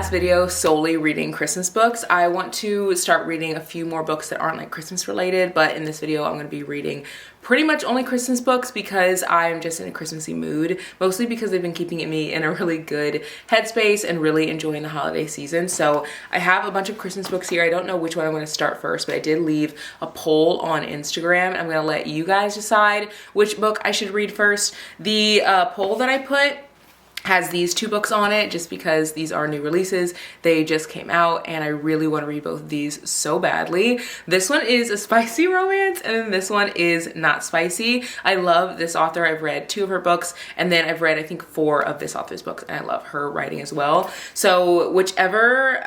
last video solely reading Christmas books. I want to start reading a few more books that aren't like Christmas related, but in this video I'm going to be reading pretty much only Christmas books because I'm just in a Christmassy mood, mostly because they've been keeping me in a really good headspace and really enjoying the holiday season. So I have a bunch of Christmas books here. I don't know which one I'm going to start first, but I did leave a poll on Instagram. I'm going to let you guys decide which book I should read first. The poll that I put has these two books on it just because these are new releases. They just came out and I really want to read both of these so badly. This one is a spicy romance and then this one is not spicy. I love this author. I've read 2 of her books and then I've read I think 4 of this author's books and I love her writing as well. So whichever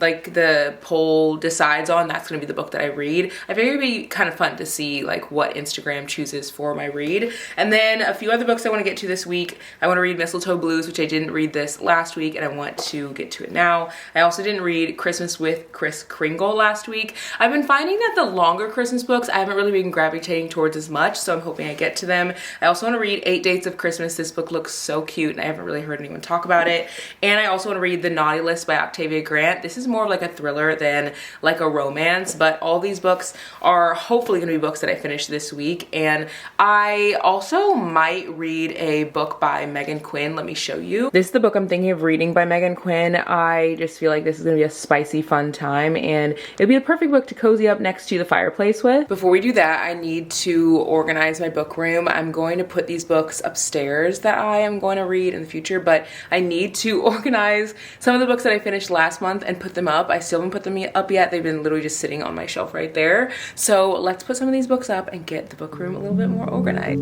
like the poll decides on, that's gonna be the book that I read. I figure it'd be kind of fun to see like what Instagram chooses for my read. And then a few other books I want to get to this week. I want to read Mistletoe Blues, which I didn't read this last week and I want to get to it now. I also didn't read Christmas with Kris Kringle last week. I've been finding that the longer Christmas books I haven't really been gravitating towards as much, so I'm hoping I get to them. I also want to read 8 Dates of Christmas. This book looks so cute and I haven't really heard anyone talk about it. And I also want to read The Naughty List by Octavia Grant. This is more of like a thriller than like a romance, but all these books are hopefully going to be books that I finish this week. And I also might read a book by Megan Quinn. Let me show you. This is the book I'm thinking of reading by Megan Quinn. I just feel like this is gonna be a spicy, fun time and it'd be a perfect book to cozy up next to the fireplace with. Before we do that, I need to organize my book room. I'm going to put these books upstairs that I am going to read in the future, but I need to organize some of the books that I finished last month and put them up. I still haven't put them up yet. They've been literally just sitting on my shelf right there. So let's put some of these books up and get the book room a little bit more organized.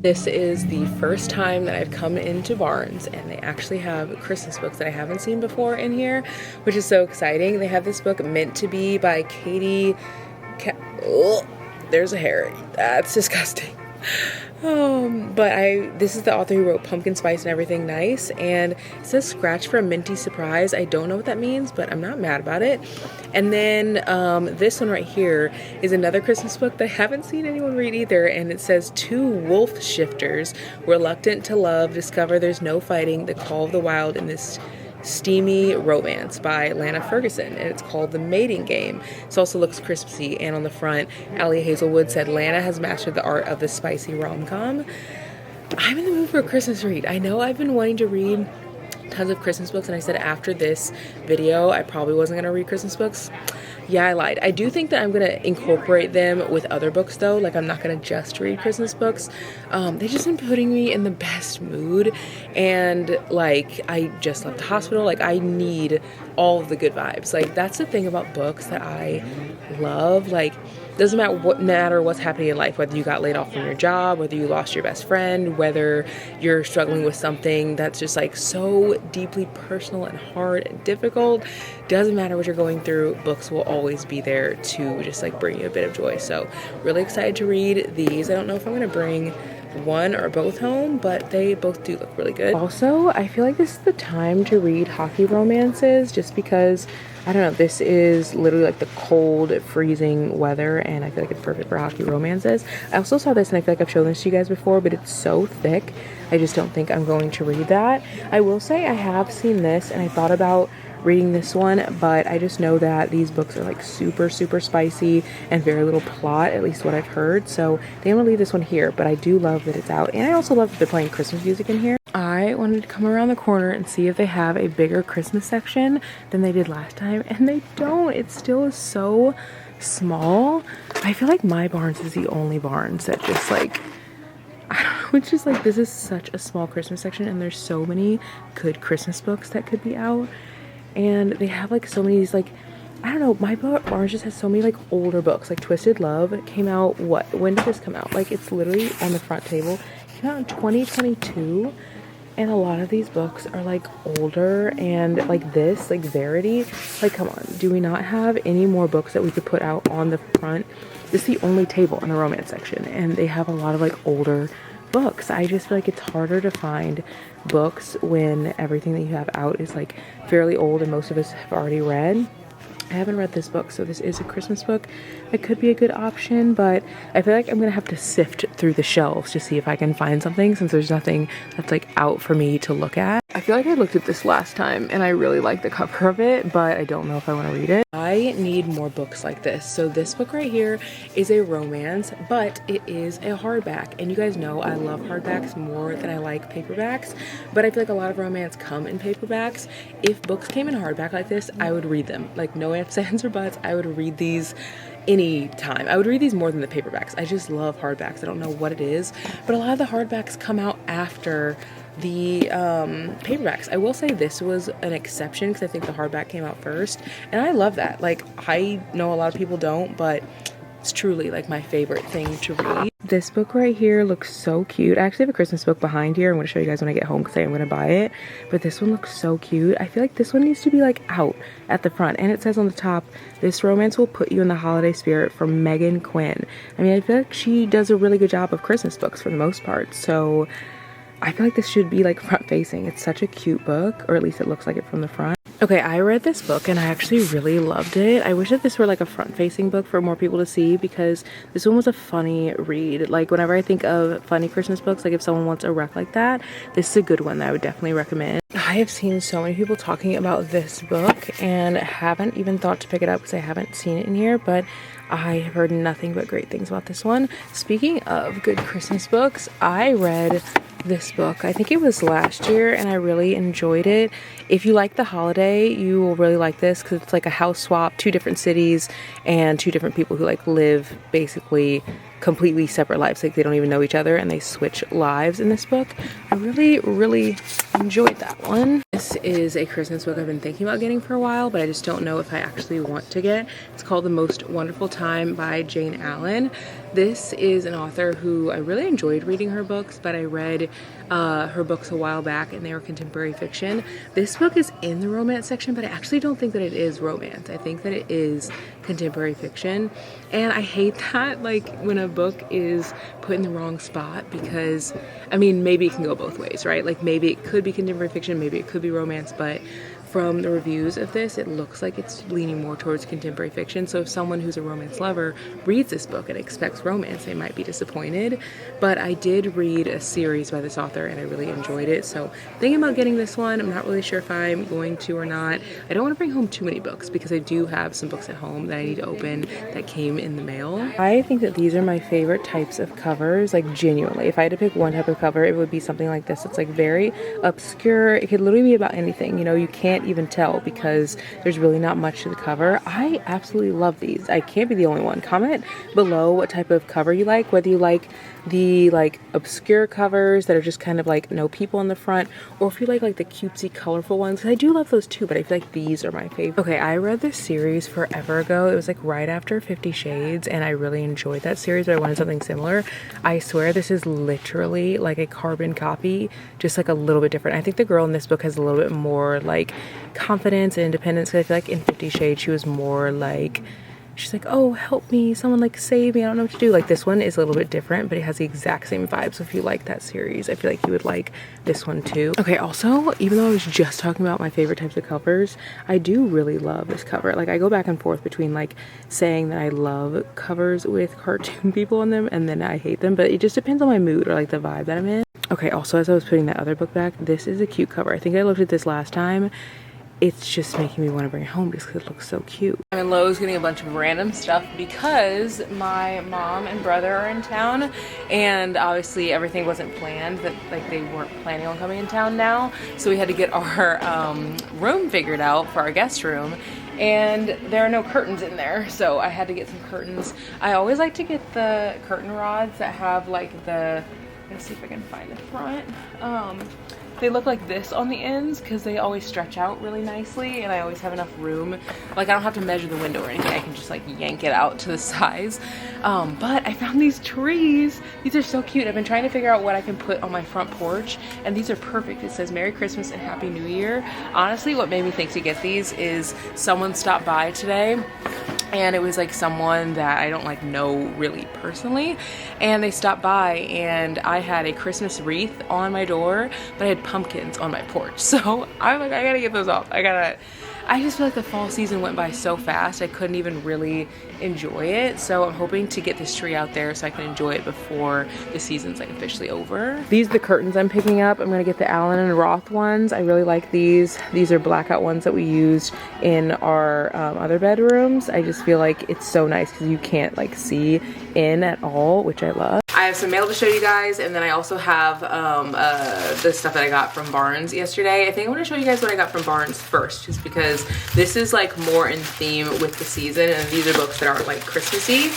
This is the first time that I've come into Barnes and they actually have Christmas books that I haven't seen before in here, which is so exciting. They have this book Meant to Be by Katie. Oh, there's a hair. That's disgusting. This is the author who wrote Pumpkin Spice and Everything Nice, and it says scratch for a minty surprise. I don't know what that means, but I'm not mad about it. And then this one right here is another Christmas book that I haven't seen anyone read either, and it says 2 wolf shifters reluctant to love discover there's no fighting the call of the wild in this steamy romance by Lana Ferguson, and it's called The Mating Game. It also looks Christmassy, and on the front, Allie Hazelwood said, Lana has mastered the art of the spicy rom-com. I'm in the mood for a Christmas read. I know I've been wanting to read tons of Christmas books, and I said after this video I probably wasn't gonna read Christmas books. Yeah, I lied. I do think that I'm gonna incorporate them with other books though. Like, I'm not gonna just read Christmas books. They just been putting me in the best mood, and like, I just left the hospital. Like, I need all of the good vibes. Like, that's the thing about books that I love. Like, doesn't matter what's happening in life, whether you got laid off from your job, whether you lost your best friend, whether you're struggling with something that's just like so deeply personal and hard and difficult. Doesn't matter what you're going through, books will always be there to just like bring you a bit of joy. So really excited to read these. I don't know if I'm gonna bring one or both home, but they both do look really good. Also, I feel like this is the time to read hockey romances, just because, I don't know, this is literally like the cold, freezing weather, and I feel like it's perfect for hockey romances. I also saw this, and I feel like I've shown this to you guys before, but it's so thick, I just don't think I'm going to read that. I will say I have seen this, and I thought about reading this one, but I just know that these books are like super spicy and very little plot, at least what I've heard, so they want to leave this one here. But I do love that it's out, and I also love that they're playing Christmas music in here. I wanted to come around the corner and see if they have a bigger Christmas section than they did last time, and they don't. It still is so small. I feel like my Barnes is the only Barnes that just like, I don't know, it's just like, this is such a small Christmas section, and there's so many good Christmas books that could be out. And they have like so many of these, like, I don't know, my Barnes just has so many like older books. Like Twisted Love came out, when did this come out? Like, it's literally on the front table. It came out in 2022, and a lot of these books are like older, and like this, like Verity, like, come on, do we not have any more books that we could put out on the front? This is the only table in the romance section, and they have a lot of like older books. I just feel like it's harder to find books when everything that you have out is like fairly old, and most of us have already read. I haven't read this book, so this is a Christmas book. It could be a good option, but I feel like I'm gonna have to sift through the shelves to see if I can find something, since there's nothing that's like out for me to look at. I feel like I looked at this last time and I really like the cover of it, but I don't know if I want to read it. I need more books like this. So this book right here is a romance, but it is a hardback. And you guys know I love hardbacks more than I like paperbacks, but I feel like a lot of romance come in paperbacks. If books came in hardback like this, I would read them. Like, no ifs, ands, or buts. I would read these anytime. I would read these more than the paperbacks. I just love hardbacks. I don't know what it is, but a lot of the hardbacks come out after the paperbacks. I will say this was an exception, because I think the hardback came out first, and I love that. Like, I know a lot of people don't, but it's truly like my favorite thing to read. This book right here looks so cute. I actually have a Christmas book behind here. I'm going to show you guys when I get home, because I am going to buy it, but this one looks so cute. I feel like this one needs to be like out at the front, and it says on the top, "This romance will put you in the holiday spirit," from Megan Quinn. I mean, I feel like she does a really good job of Christmas books for the most part, so I feel like this should be like front facing. It's such a cute book, or at least it looks like it from the front. Okay, I read this book and I actually really loved it. I wish that this were like a front facing book for more people to see, because this one was a funny read. Like, whenever I think of funny Christmas books, like if someone wants a rec like that, this is a good one that I would definitely recommend. I have seen so many people talking about this book and haven't even thought to pick it up because I haven't seen it in here, but I have heard nothing but great things about this one. Speaking of good Christmas books, I read this book, I think it was last year, and I really enjoyed it. If you like the holiday, you will really like this, because it's like a house swap, 2 different cities and 2 different people who like live basically completely separate lives. Like, they don't even know each other, and they switch lives in this book. I really enjoyed that one. This is a Christmas book I've been thinking about getting for a while, but I just don't know if I actually want to get. It's called The Most Wonderful Time by Jane Allen. This is an author who I really enjoyed reading her books, but I read her books a while back, and they were contemporary fiction. This book is in the romance section, but I actually don't think that it is romance. I think that it is contemporary fiction, and I hate that, like, when a book is put in the wrong spot, because I mean, maybe it can go both ways, right? Like, maybe it could be contemporary fiction, maybe it could be romance, but from the reviews of this, it looks like it's leaning more towards contemporary fiction. So if someone who's a romance lover reads this book and expects romance, they might be disappointed. But I did read a series by this author and I really enjoyed it. So thinking about getting this one. I'm not really sure if I'm going to or not. I don't want to bring home too many books, because I do have some books at home that I need to open that came in the mail. I think that these are my favorite types of covers, like, genuinely. If I had to pick one type of cover, it would be something like this. It's like very obscure. It could literally be about anything. You know, you can't can't even tell because there's really not much to the cover. I absolutely love these. I can't be the only one. Comment below what type of cover you like, whether you like the like obscure covers that are just kind of like no people in the front, or if you like the cutesy colorful ones, because I do love those too, but I feel like these are my favorite. Okay, I read this series forever ago. It was like right after 50 Shades, and I really enjoyed that series, but I wanted something similar. I swear this is literally like a carbon copy, just like a little bit different. I think the girl in this book has a little bit more like confidence and independence, because I feel like in 50 Shades she was more like, she's like, oh, help me, someone like save me, I don't know what to do. Like this one is a little bit different, but it has the exact same vibe. So if you like that series, I feel like you would like this one too. Okay, also, even though I was just talking about my favorite types of covers, I do really love this cover. Like I go back and forth between like saying that I love covers with cartoon people on them and then I hate them, but it just depends on my mood or like the vibe that I'm in. Okay, also as I was putting that other book back, this is a cute cover. I think I looked at this last time. It's just making me want to bring it home just because it looks so cute. I'm in Lowe's getting a bunch of random stuff because my mom and brother are in town, and obviously everything wasn't planned, that like they weren't planning on coming in town now, so we had to get our room figured out for our guest room, and there are no curtains in there, so I had to get some curtains. I always like to get the curtain rods that have like the, let's see if I can find the front. They look like this on the ends because they always stretch out really nicely, and I always have enough room. Like I don't have to measure the window or anything. I can just like yank it out to the size. But I found these trees. These are so cute. I've been trying to figure out what I can put on my front porch, and these are perfect. It says Merry Christmas and Happy New Year. Honestly, what made me think to get these is someone stopped by today, and it was like someone that I don't like know really personally, and they stopped by and I had a Christmas wreath on my door, but I had pumpkins on my porch. So I'm like, I gotta get those off. I just feel like the fall season went by so fast, I couldn't even really enjoy it. So I'm hoping to get this tree out there so I can enjoy it before the season's like officially over. These are the curtains I'm picking up. I'm gonna get the Allen and Roth ones. I really like these. These are blackout ones that we used in our other bedrooms. I just feel like it's so nice because you can't like see in at all, which I love. I have some mail to show you guys, and then I also have the stuff that I got from Barnes yesterday. I think I want to show you guys what I got from Barnes first, just because this is like more in theme with the season, and these are books that aren't like Christmassy.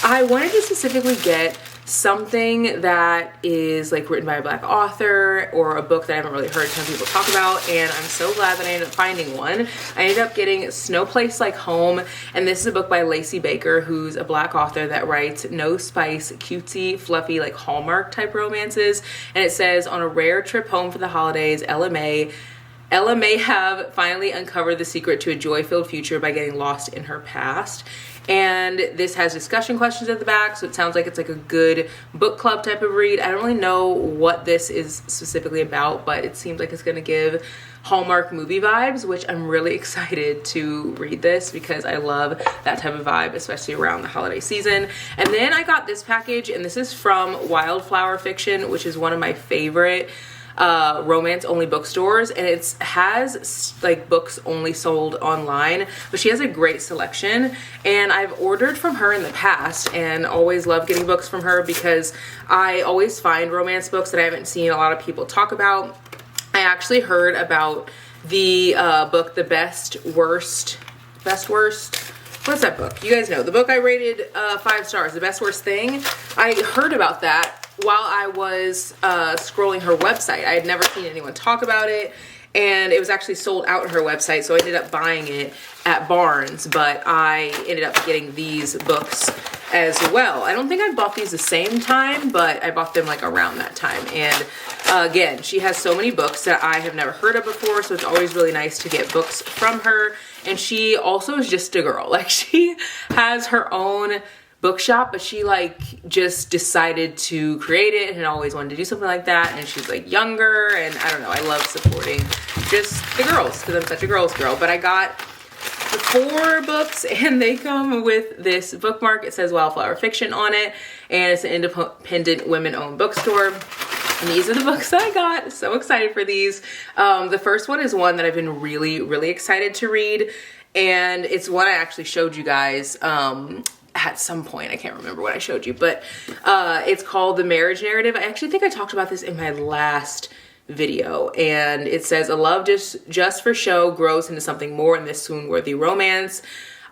I wanted to specifically get something that is like written by a Black author, or a book that I haven't really heard some people talk about, and I'm so glad that I ended up finding one. I ended up getting Snow Place Like Home, and this is a book by Lacey Baker, who's a Black author that writes no spice, cutesy, fluffy, like Hallmark type romances. And it says, on a rare trip home for the holidays, Ella may have finally uncovered the secret to a joy-filled future by getting lost in her past. And this has discussion questions at the back, so it sounds like it's like a good book club type of read. I don't really know what this is specifically about, but it seems like it's gonna give Hallmark movie vibes, which I'm really excited to read this because I love that type of vibe, especially around the holiday season. And then I got this package, and this is from Wildflower Fiction, which is one of my favorite romance only bookstores, and it has like books only sold online, but she has a great selection, and I've ordered from her in the past and always love getting books from her because I always find romance books that I haven't seen a lot of people talk about. I actually heard about the book The Best Worst, what's that book? You guys know the book I rated 5 stars, The Best Worst Thing. I heard about that while I was scrolling her website. I had never seen anyone talk about it, and it was actually sold out on her website, so I ended up buying it at Barnes, but I ended up getting these books as well. I don't think I bought these the same time, but I bought them like around that time. And again, she has so many books that I have never heard of before, so it's always really nice to get books from her. And she also is just a girl. Like, she has her own bookshop, but she like just decided to create it and always wanted to do something like that. And she's like younger, and I don't know, I love supporting just the girls because I'm such a girl's girl. But I got the 4 books, and they come with this bookmark. It says Wildflower Fiction on it, and it's an independent women-owned bookstore. And these are the books that I got. So excited for these. The first one is one that I've been really, really excited to read, and it's one I actually showed you guys at some point. I can't remember what I showed you, but it's called The Marriage Narrative. I actually think I talked about this in my last video. And it says, a love just for show grows into something more in this swoon-worthy romance.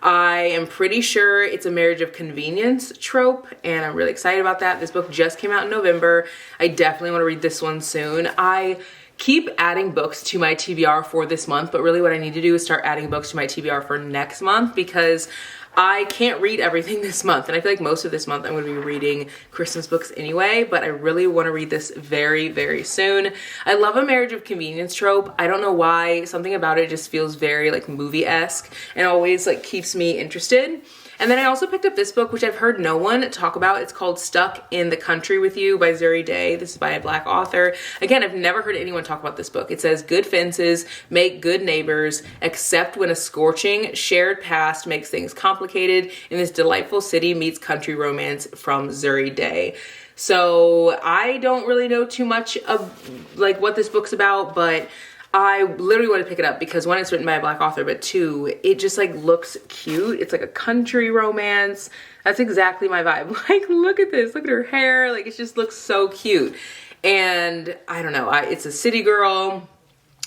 I am pretty sure it's a marriage of convenience trope, and I'm really excited about that. This book just came out in November. I definitely want to read this one soon. I keep adding books to my TBR for this month, but really what I need to do is start adding books to my TBR for next month, because I can't read everything this month, and I feel like most of this month I'm going to be reading Christmas books anyway, but I really want to read this very, very soon. I love a marriage of convenience trope. I don't know why, something about it just feels very like movie-esque and always like keeps me interested. And then I also picked up this book, which I've heard no one talk about. It's called Stuck in the Country with You by Zuri Day. This is by a Black author. Again, I've never heard anyone talk about this book. It says, good fences make good neighbors, except when a scorching shared past makes things complicated. In this delightful city meets country romance from Zuri Day. So I don't really know too much of like what this book's about, but I literally want to pick it up because one, it's written by a Black author, but two, it just like looks cute. It's like a country romance. That's exactly my vibe. Like, look at this, look at her hair. Like, it just looks so cute. And I don't know, it's a city girl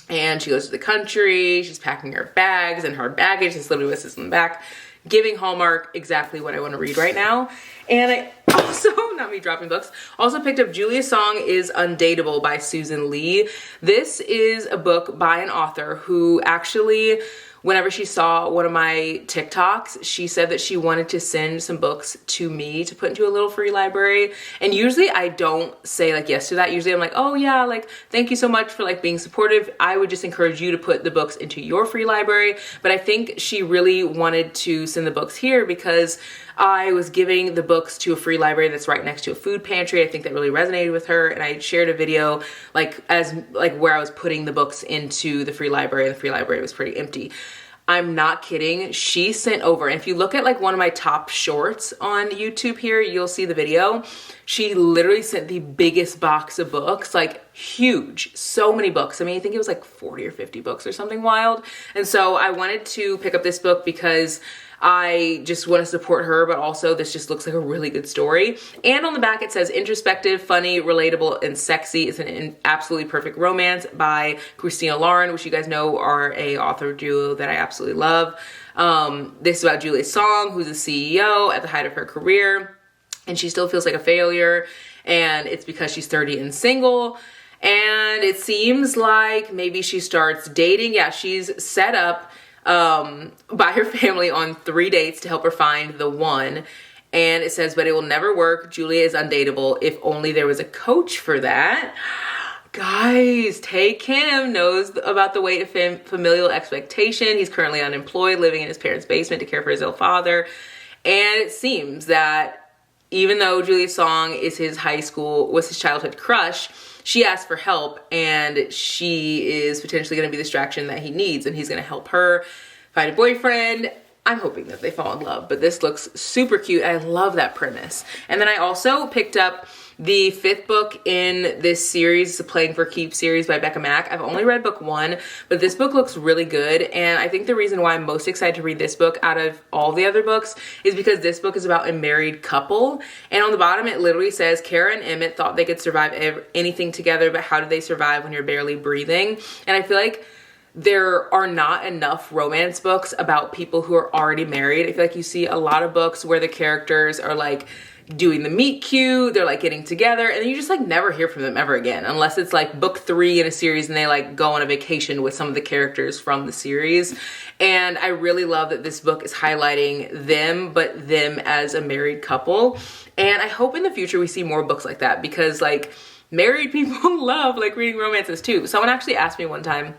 and she goes to the country. She's packing her bags and her baggage. This literally was in the back. Giving Hallmark exactly what I want to read right now. And I also, not me dropping books, also picked up Julia's Song is Undateable by Susan Lee. This is a book by an author who actually, whenever she saw one of my TikToks, she said that she wanted to send some books to me to put into a little free library. And usually I don't say like yes to that. Usually I'm like, oh yeah, like thank you so much for like being supportive. I would just encourage you to put the books into your free library. But I think she really wanted to send the books here because I was giving the books to a free library that's right next to a food pantry. I think that really resonated with her, and I shared a video like where I was putting the books into the free library, and the free library was pretty empty. I'm not kidding. She sent over, and if you look at like one of my top shorts on YouTube here, you'll see the video. She literally sent the biggest box of books, like huge, so many books. I mean, I think it was like 40 or 50 books or something wild. And so I wanted to pick up this book because I just want to support her, but also this just looks like a really good story. And on the back it says introspective, funny, relatable, and sexy. It's an absolutely perfect romance by Christina Lauren, which you guys know are a author duo that I absolutely love. This is about Julia's Song, who's a CEO at the height of her career, and she still feels like a failure, and it's because she's 30 and single. And it seems like maybe she starts dating. Yeah, she's set up by her family on 3 dates to help her find the one. And it says, but it will never work. Julia is undateable. If only there was a coach for that. Guys, Tay Kim knows about the weight of familial expectation. He's currently unemployed, living in his parents' basement to care for his ill father. And it seems that even though Julia's Song is his childhood crush, she asked for help, and she is potentially going to be the distraction that he needs, and he's going to help her find a boyfriend. I'm hoping that they fall in love, but this looks super cute. I love that premise. And then I also picked up the 5th book in this series, the Playing for Keeps series by Becca Mack. I've only read book 1, but this book looks really good. And I think the reason why I'm most excited to read this book out of all the other books is because this book is about a married couple. And on the bottom, it literally says, Kara and Emmett thought they could survive anything together, but how did they survive when you're barely breathing? And I feel like there are not enough romance books about people who are already married. I feel like you see a lot of books where the characters are like doing the meet cute, they're like getting together, and then you just like never hear from them ever again, unless it's like book 3 in a series and they like go on a vacation with some of the characters from the series. And I really love that this book is highlighting them, but them as a married couple. And I hope in the future we see more books like that, because like married people love like reading romances too. Someone actually asked me one time,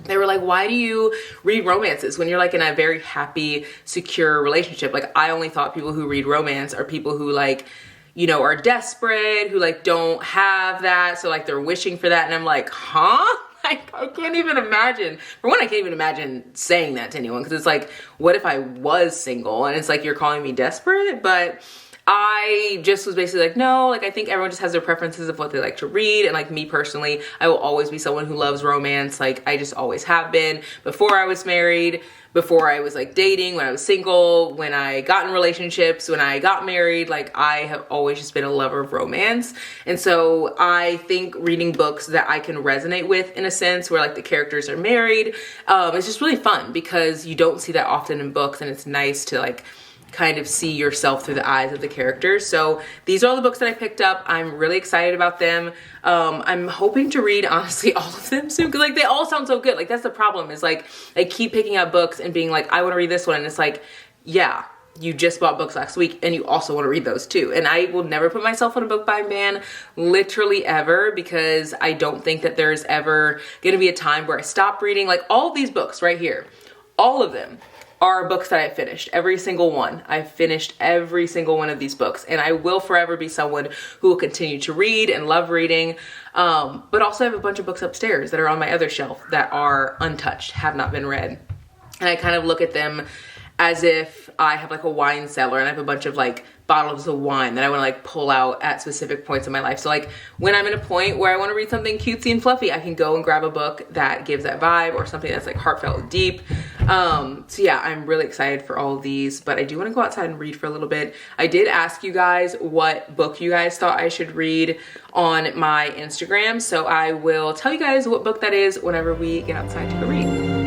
they were like, why do you read romances when you're like in a very happy, secure relationship? Like, I only thought people who read romance are people who like, you know, are desperate, who like don't have that. So like they're wishing for that. And I'm like, huh? Like, I can't even imagine. For one, I can't even imagine saying that to anyone, because it's like, what if I was single? And it's like, you're calling me desperate? But I just was basically like, no, like I think everyone just has their preferences of what they like to read. And like me personally, I will always be someone who loves romance. Like I just always have been before I was married, before I was like dating, when I was single, when I got in relationships, when I got married. Like I have always just been a lover of romance. And so I think reading books that I can resonate with in a sense where like the characters are married, it's just really fun because you don't see that often in books, and it's nice to like kind of see yourself through the eyes of the characters. So these are all the books that I picked up. I'm really excited about them. I'm hoping to read honestly all of them soon because like they all sound so good. Like that's the problem, is like I keep picking up books and being like, I want to read this one, and it's like, yeah, you just bought books last week and you also want to read those too. And I will never put myself on a book buying ban, literally ever, because I don't think that there's ever going to be a time where I stop reading. Like all of these books right here, all of them are books that I finished. Every single one. I've finished every single one of these books, and I will forever be someone who will continue to read and love reading. But also I have a bunch of books upstairs that are on my other shelf that are untouched, have not been read. And I kind of look at them as if I have like a wine cellar and I have a bunch of like bottles of wine that I want to like pull out at specific points in my life. So like when I'm in a point where I want to read something cutesy and fluffy, I can go and grab a book that gives that vibe, or something that's like heartfelt and deep. So yeah, I'm really excited for all of these, but I do want to go outside and read for a little bit. I did ask you guys what book you guys thought I should read on my Instagram. So I will tell you guys what book that is whenever we get outside to go read.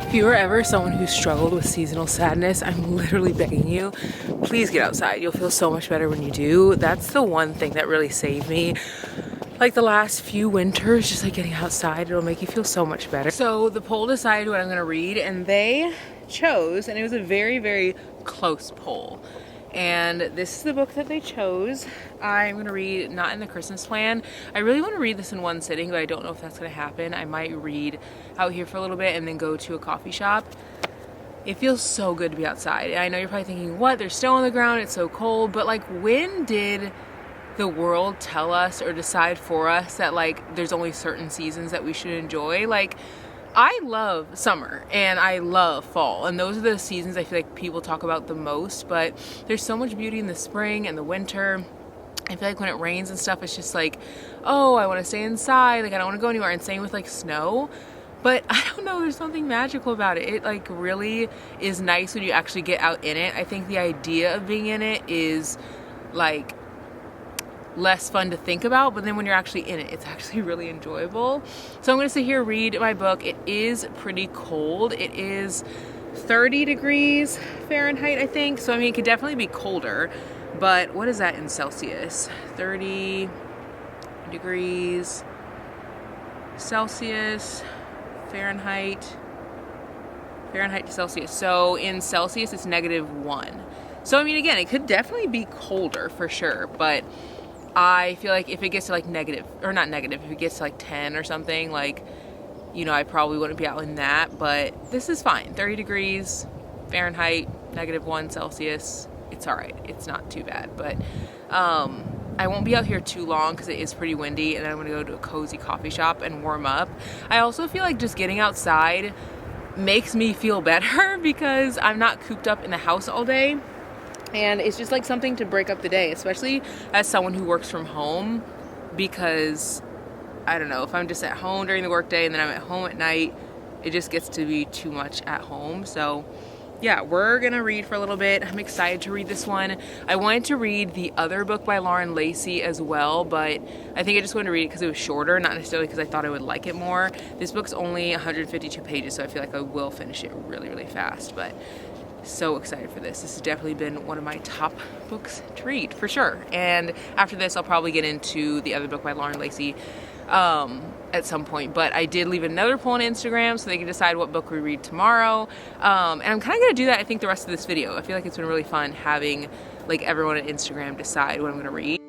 If you are ever someone who struggled with seasonal sadness, I'm literally begging you, please get outside. You'll feel so much better when you do. That's the one thing that really saved me. Like the last few winters, just like getting outside, it'll make you feel so much better. So the poll decided what I'm gonna read, and they chose, and it was a very, very close poll. And this is the book that they chose. I'm gonna read Not in the Christmas Plan. I really wanna read this in one sitting, but I don't know if that's gonna happen. I might read out here for a little bit and then go to a coffee shop. It feels so good to be outside. And I know you're probably thinking, what? There's snow on the ground, it's so cold. But like, when did the world tell us or decide for us that like there's only certain seasons that we should enjoy? Like, I love summer and I love fall, and those are the seasons I feel like people talk about the most, but there's so much beauty in the spring and the winter. I feel like when it rains and stuff, it's just like, oh, I want to stay inside, like I don't want to go anywhere. And same with like snow. But I don't know, there's something magical about it. It like really is nice when you actually get out in it. I think the idea of being in it is like less fun to think about, but then when you're actually in it, it's actually really enjoyable. So I'm gonna sit here, read my book. It is pretty cold. It is 30 degrees Fahrenheit, I think. So I mean, it could definitely be colder, but what is that in Celsius? 30 degrees Celsius, Fahrenheit to Celsius. So in Celsius, it's -1. So I mean, again, it could definitely be colder for sure, but I feel like if it gets to like negative, or not negative, if it gets to like 10 or something, like, you know, I probably wouldn't be out in that, but this is fine. 30 degrees Fahrenheit, -1 Celsius. It's all right. It's not too bad, but I won't be out here too long because it is pretty windy, and then I'm gonna go to a cozy coffee shop and warm up. I also feel like just getting outside makes me feel better because I'm not cooped up in the house all day. And it's just like something to break up the day, especially as someone who works from home, because I don't know, if I'm just at home during the workday and then I'm at home at night, it just gets to be too much at home. So yeah, we're gonna read for a little bit. I'm excited to read this one. I wanted to read the other book by Lauren Lacey as well, but I think I just wanted to read it because it was shorter, not necessarily because I thought I would like it more. This book's only 152 pages, so I feel like I will finish it really, really fast, but so excited for this. This has definitely been one of my top books to read for sure. And after this, I'll probably get into the other book by Lauren Lacey at some point. But I did leave another poll on Instagram so they can decide what book we read tomorrow. And I'm kind of going to do that, I think, the rest of this video. I feel like it's been really fun having like everyone on Instagram decide what I'm gonna read.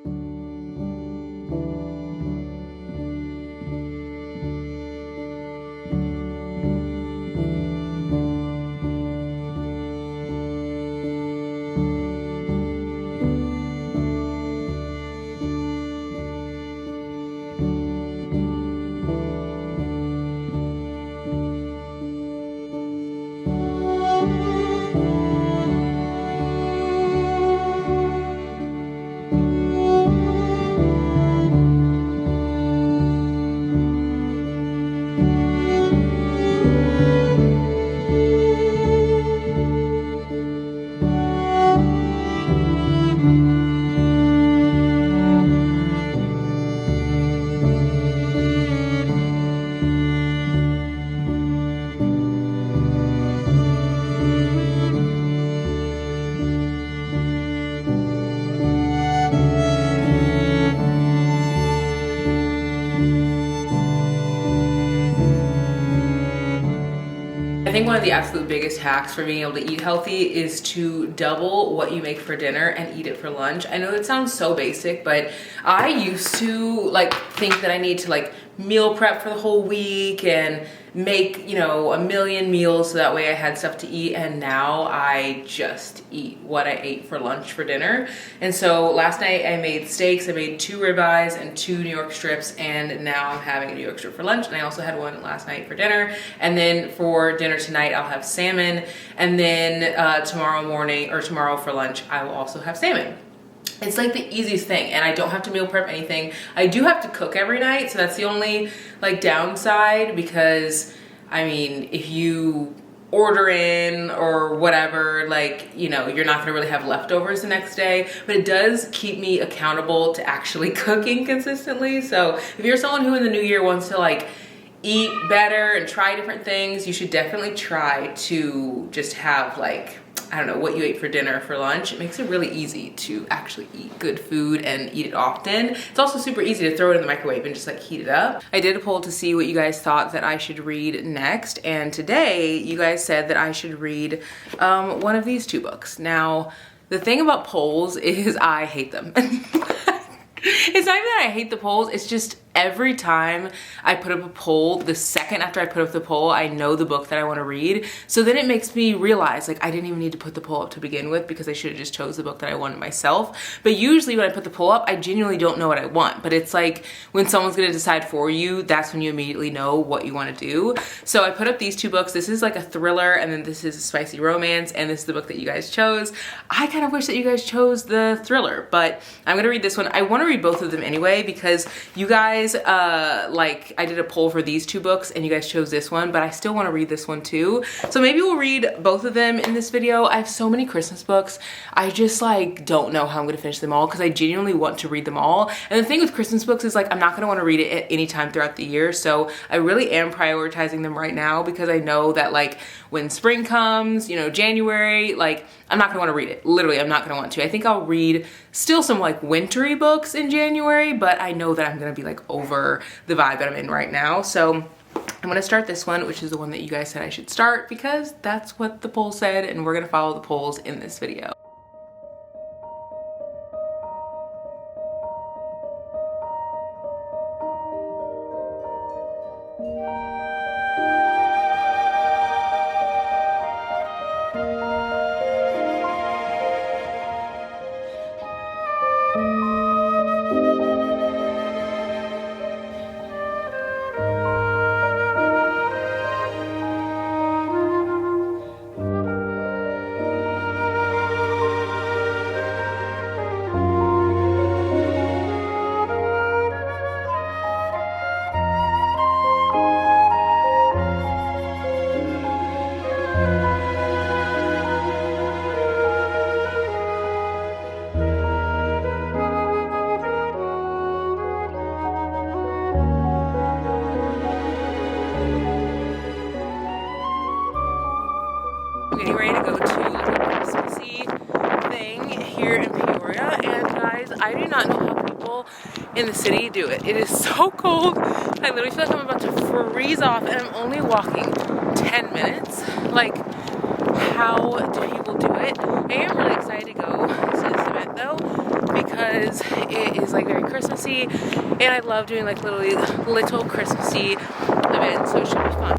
I think one of the absolute biggest hacks for being able to eat healthy is to double what you make for dinner and eat it for lunch. I know that sounds so basic, but I used to like think that I need to like meal prep for the whole week and make, you know, a million meals so that way I had stuff to eat, and now I just eat what I ate for lunch for dinner. And so last night I made steaks. I made 2 ribeyes and 2 New York strips, and now I'm having a New York strip for lunch, and I also had one last night for dinner. And then for dinner tonight I'll have salmon, and then tomorrow for lunch I will also have salmon. It's like the easiest thing, and I don't have to meal prep anything. I do have to cook every night, so that's the only like downside, because I mean, if you order in or whatever, like, you know, you're not gonna really have leftovers the next day, but it does keep me accountable to actually cooking consistently. So if you're someone who in the new year wants to like eat better and try different things, you should definitely try to just have like, I don't know, what you ate for dinner, for lunch. It makes it really easy to actually eat good food and eat it often. It's also super easy to throw it in the microwave and just like heat it up. I did a poll to see what you guys thought that I should read next, and today you guys said that I should read one of these 2 books. Now, the thing about polls is I hate them. It's not even that I hate the polls, it's just every time I put up a poll, the second after I put up the poll, I know the book that I want to read. So then it makes me realize like I didn't even need to put the poll up to begin with, because I should have just chose the book that I wanted myself. But usually when I put the poll up, I genuinely don't know what I want. But it's like when someone's going to decide for you, that's when you immediately know what you want to do. So I put up these 2 books. This is like a thriller, and then this is a spicy romance, and this is the book that you guys chose. I kind of wish that you guys chose the thriller, but I'm going to read this one. I want to read both of them anyway, because you guys like, I did a poll for these 2 books and you guys chose this one, but I still want to read this one too. So maybe we'll read both of them in this video. I have so many Christmas books. I just like don't know how I'm gonna finish them all, because I genuinely want to read them all. And the thing with Christmas books is like I'm not gonna want to read it at any time throughout the year. So I really am prioritizing them right now, because I know that like when spring comes, you know, January, like I'm not gonna want to read it. Literally, I'm not gonna want to. I think I'll read still some like wintry books in January, but I know that I'm gonna be like over the vibe that I'm in right now. So I'm gonna start this one, which is the one that you guys said I should start, because that's what the poll said, and we're gonna follow the polls in this video. I'm getting ready to go to like a Christmassy thing here in Peoria, and guys, I do not know how people in the city do it. It is so cold. I literally feel like I'm about to freeze off, and I'm only walking 10 minutes. Like, how do people do it? I am really excited to go to this event is like very Christmassy, and I love doing like little Christmassy events, so it should be fun.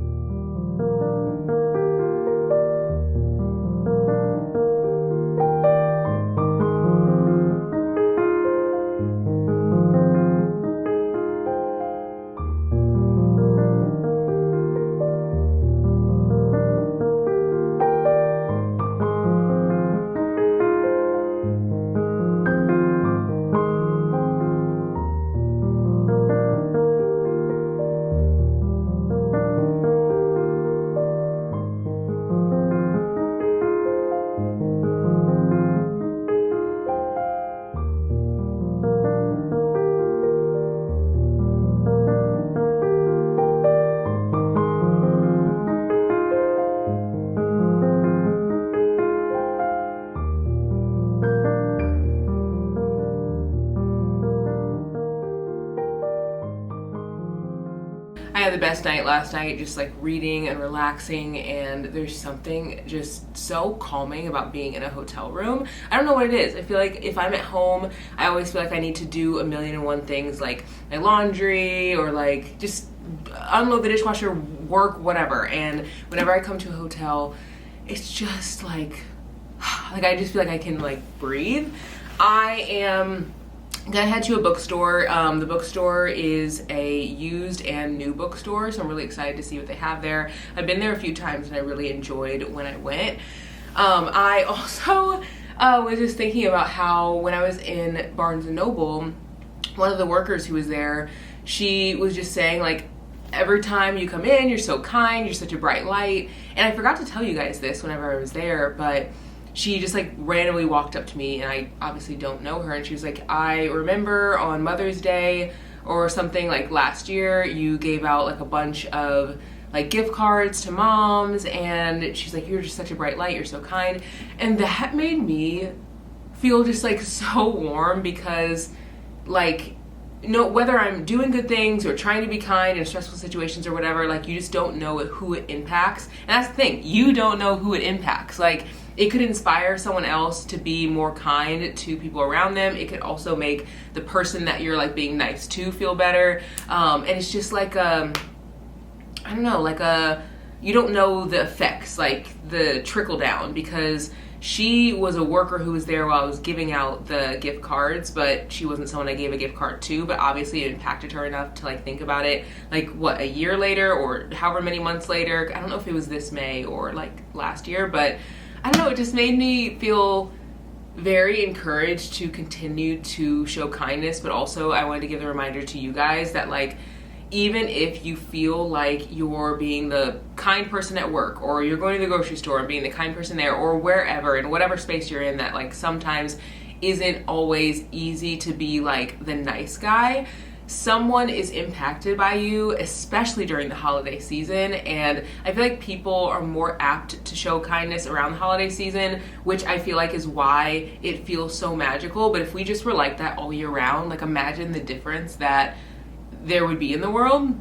I had the best night last night, just like reading and relaxing, and there's something just so calming about being in a hotel room. I don't know what it is. I feel like if I'm at home, I always feel like I need to do a million and one things, like my laundry or like just unload the dishwasher, work, whatever. And whenever I come to a hotel, it's just like I just feel like I can like breathe. I head to a bookstore. The bookstore is a used and new bookstore, so I'm really excited to see what they have there. I've been there a few times and I really enjoyed when I went. I also was just thinking about how when I was in Barnes & Noble, one of the workers who was there, she was just saying like, every time you come in, you're so kind, you're such a bright light. And I forgot to tell you guys this whenever I was there, but she just like randomly walked up to me, and I obviously don't know her, and she was like, I remember on Mother's Day or something like last year, you gave out like a bunch of like gift cards to moms, and she's like, you're just such a bright light, you're so kind. And that made me feel just like so warm, because like, no, whether I'm doing good things or trying to be kind in stressful situations or whatever, like you just don't know who it impacts. And that's the thing, you don't know who it impacts. Like, it could inspire someone else to be more kind to people around them. It could also make the person that you're like being nice to feel better. And it's just like, I don't know, like you don't know the effects, like the trickle down, because she was a worker who was there while I was giving out the gift cards, but she wasn't someone I gave a gift card to, but obviously it impacted her enough to like think about it, like what, a year later or however many months later. I don't know if it was this May or like last year, but I don't know, it just made me feel very encouraged to continue to show kindness. But also I wanted to give the reminder to you guys that like, even if you feel like you're being the kind person at work, or you're going to the grocery store and being the kind person there, or wherever, in whatever space you're in, that like sometimes isn't always easy to be like the nice guy, someone is impacted by you, especially during the holiday season. And I feel like people are more apt to show kindness around the holiday season, which I feel like is why it feels so magical. But if we just were like that all year round, like imagine the difference that there would be in the world.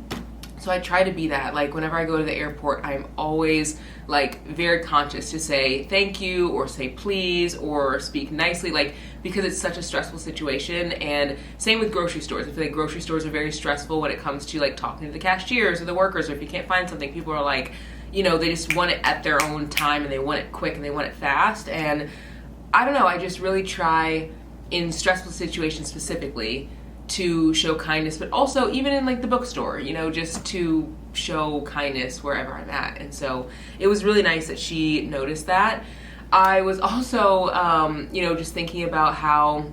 So I try to be that. Like whenever I go to the airport, I'm always like very conscious to say thank you or say please or speak nicely, like because it's such a stressful situation. And same with grocery stores. I feel like grocery stores are very stressful when it comes to like talking to the cashiers or the workers, or if you can't find something, people are like, you know, they just want it at their own time and they want it quick and they want it fast. And I don't know, I just really try in stressful situations specifically to show kindness, but also even in like the bookstore, you know, just to show kindness wherever I'm at. And so it was really nice that she noticed that. I was also, you know, just thinking about how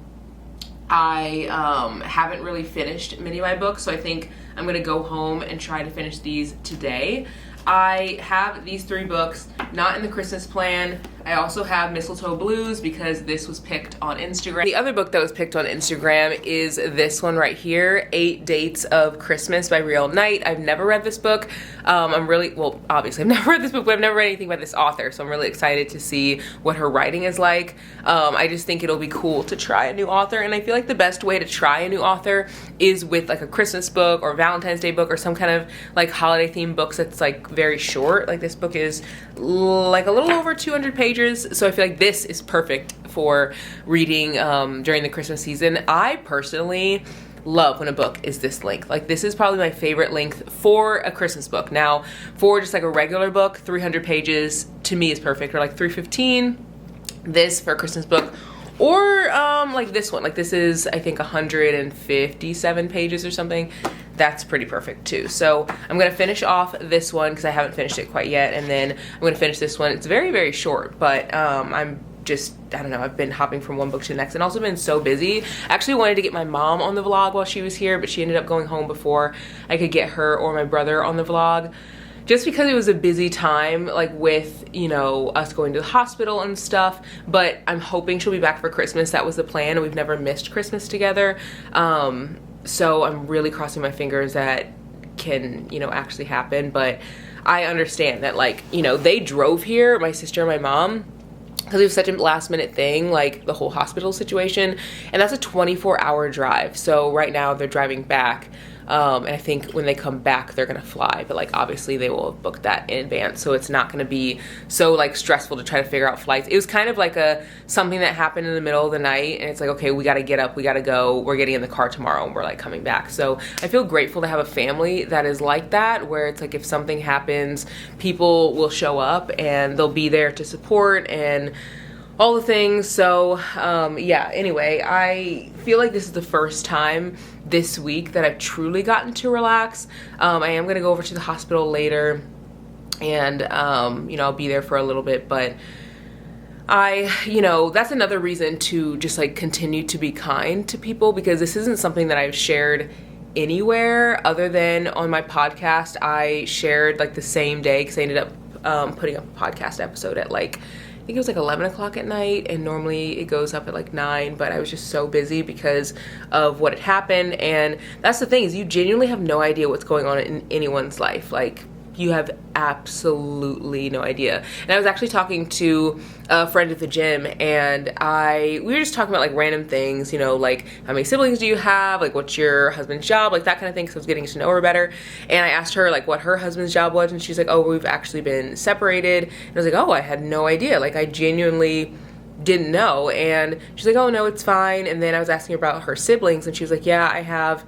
I haven't really finished many of my books, so I think I'm gonna go home and try to finish these today. I have these 3 books not in the Christmas plan. I also have Mistletoe Blues because this was picked on Instagram. The other book that was picked on Instagram is this one right here, 8 Dates of Christmas by Real Knight. I've never read this book. Well, obviously I've never read this book, but I've never read anything by this author, so I'm really excited to see what her writing is like. I just think it'll be cool to try a new author, and I feel like the best way to try a new author is with like a Christmas book or Valentine's Day book or some kind of like holiday themed books that's like very short. Like this book is like a little over 200 pages. pages. So I feel like this is perfect for reading during the Christmas season. I personally love when a book is this length. Like, this is probably my favorite length for a Christmas book. Now, for just like a regular book, 300 pages to me is perfect, or like 315. This for a Christmas book, or like this one, like this is I think 157 pages or something. That's pretty perfect too. So I'm gonna finish off this one because I haven't finished it quite yet, and then I'm gonna finish this one. It's very, very short, but I'm just, I don't know, I've been hopping from one book to the next and also been so busy. I actually wanted to get my mom on the vlog while she was here, but she ended up going home before I could get her or my brother on the vlog, just because it was a busy time, like with, you know, us going to the hospital and stuff. But I'm hoping she'll be back for Christmas. That was the plan, and we've never missed Christmas together. So I'm really crossing my fingers that can, you know, actually happen. But I understand that, like, you know, they drove here, my sister and my mom, because it was such a last minute thing, like the whole hospital situation, and that's a 24-hour drive. So right now they're driving back, and I think when they come back they're gonna fly, but like obviously they will have booked that in advance, so it's not gonna be so like stressful to try to figure out flights. It was kind of like something that happened in the middle of the night, and it's like, okay, we gotta get up, we gotta go, we're getting in the car tomorrow, and we're like coming back. So I feel grateful to have a family that is like that, where it's like if something happens, people will show up and they'll be there to support and all the things. So yeah, anyway, I feel like this is the first time this week that I've truly gotten to relax. I am gonna go over to the hospital later, and you know, I'll be there for a little bit, but you know, that's another reason to just like continue to be kind to people, because this isn't something that I've shared anywhere other than on my podcast. I shared like the same day, because I ended up putting up a podcast episode at like, I think it was like 11 o'clock at night, and normally it goes up at like 9, but I was just so busy because of what had happened. And that's the thing, is you genuinely have no idea what's going on in anyone's life. Like, you have absolutely no idea. And I was actually talking to a friend at the gym, and we were just talking about like random things, you know, like how many siblings do you have, like what's your husband's job, like that kind of thing, because I was getting to know her better. And I asked her like what her husband's job was, and she's like, oh, we've actually been separated. And I was like, oh, I had no idea. Like, I genuinely didn't know. And she's like, oh no, it's fine. And then I was asking her about her siblings, and she was like, yeah, I have